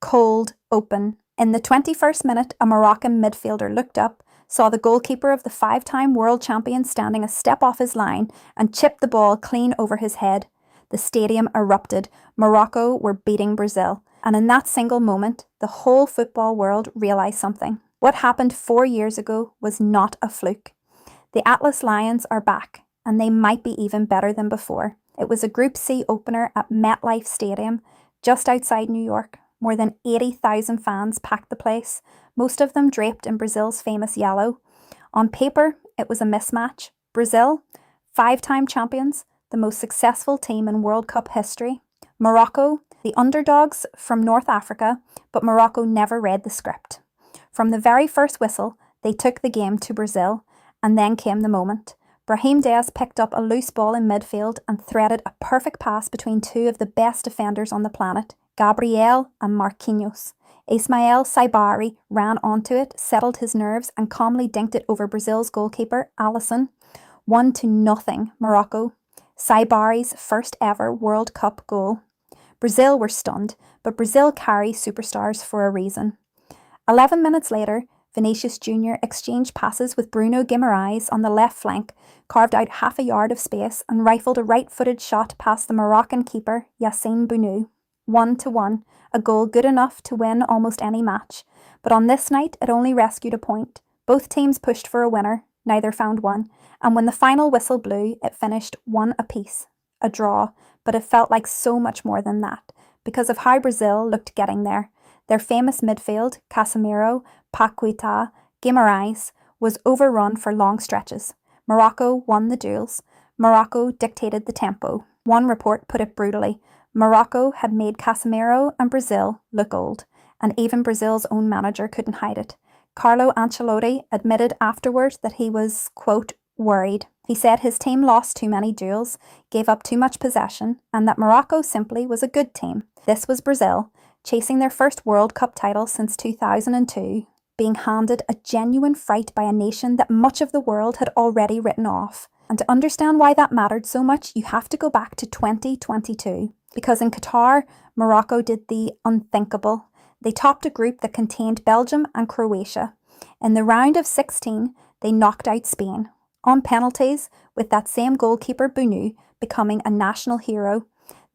cold open. In the 21st minute, a Moroccan midfielder looked up, saw the goalkeeper of the 5-time world champion standing a step off his line and chipped the ball clean over his head. The stadium erupted. Morocco were beating Brazil. And in that single moment, the whole football world realised something. What happened 4 years ago was not a fluke. The Atlas Lions are back, and they might be even better than before. It was a Group C opener at MetLife Stadium, just outside New York. More than 80,000 fans packed the place, most of them draped in Brazil's famous yellow. On paper, it was a mismatch. Brazil, 5-time champions, the most successful team in World Cup history. Morocco, the underdogs from North Africa, but Morocco never read the script. From the very first whistle, they took the game to Brazil, and then came the moment. Brahim Diaz picked up a loose ball in midfield and threaded a perfect pass between two of the best defenders on the planet, Gabriel and Marquinhos. Ismael Saibari ran onto it, settled his nerves and calmly dinked it over Brazil's goalkeeper, Alisson. 1-0 Morocco. Saibari's first ever World Cup goal. Brazil were stunned, but Brazil carry superstars for a reason. 11 minutes later, Vinicius Jr. exchanged passes with Bruno Guimaraes on the left flank, carved out half a yard of space and rifled a right-footed shot past the Moroccan keeper, Yassine Bounou. 1-1, a goal good enough to win almost any match. But on this night, it only rescued a point. Both teams pushed for a winner, neither found one, and when the final whistle blew, it finished 1 apiece. A draw, but it felt like so much more than that, because of how Brazil looked getting there. Their famous midfield, Casemiro, Paquetá, Guimaraes, was overrun for long stretches. Morocco won the duels. Morocco dictated the tempo. One report put it brutally. Morocco had made Casemiro and Brazil look old, and even Brazil's own manager couldn't hide it. Carlo Ancelotti admitted afterwards that he was, quote, worried. He said his team lost too many duels, gave up too much possession, and that Morocco simply was a good team. This was Brazil, chasing their first World Cup title since 2002, being handed a genuine fright by a nation that much of the world had already written off. And to understand why that mattered so much, you have to go back to 2022. Because in Qatar, Morocco did the unthinkable. They topped a group that contained Belgium and Croatia. In the round of 16, they knocked out Spain. On penalties, with that same goalkeeper Bounou becoming a national hero.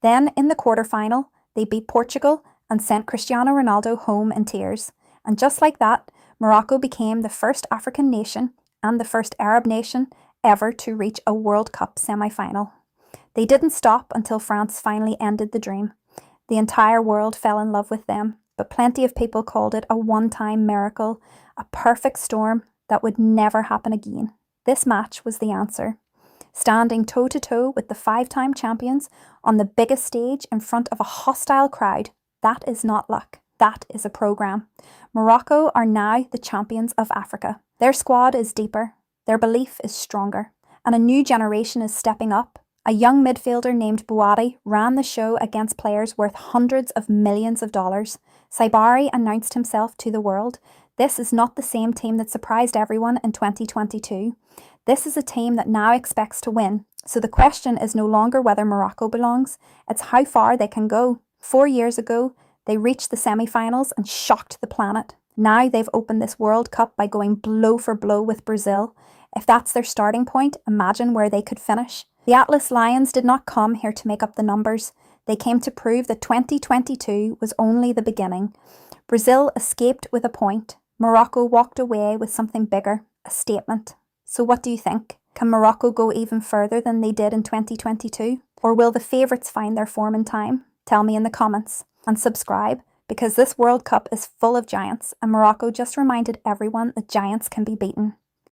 Then in the quarterfinal, they beat Portugal and sent Cristiano Ronaldo home in tears. And just like that, Morocco became the first African nation and the first Arab nation ever to reach a World Cup semi-final. They didn't stop until France finally ended the dream. The entire world fell in love with them, but plenty of people called it a one-time miracle, a perfect storm that would never happen again. This match was the answer. Standing toe-to-toe with the 5-time champions on the biggest stage in front of a hostile crowd, that is not luck. That is a programme. Morocco are now the champions of Africa. Their squad is deeper, their belief is stronger, and a new generation is stepping up. A young midfielder named Bouhaddi ran the show against players worth hundreds of millions of dollars. Saibari announced himself to the world. This is not the same team that surprised everyone in 2022. This is a team that now expects to win. So the question is no longer whether Morocco belongs, it's how far they can go. 4 years ago, they reached the semi-finals and shocked the planet. Now they've opened this World Cup by going blow for blow with Brazil. If that's their starting point, imagine where they could finish. The Atlas Lions did not come here to make up the numbers. They came to prove that 2022 was only the beginning. Brazil escaped with a point. Morocco walked away with something bigger, a statement. So what do you think? Can Morocco go even further than they did in 2022? Or will the favourites find their form in time? Tell me in the comments. And subscribe, because this World Cup is full of giants, and Morocco just reminded everyone that giants can be beaten.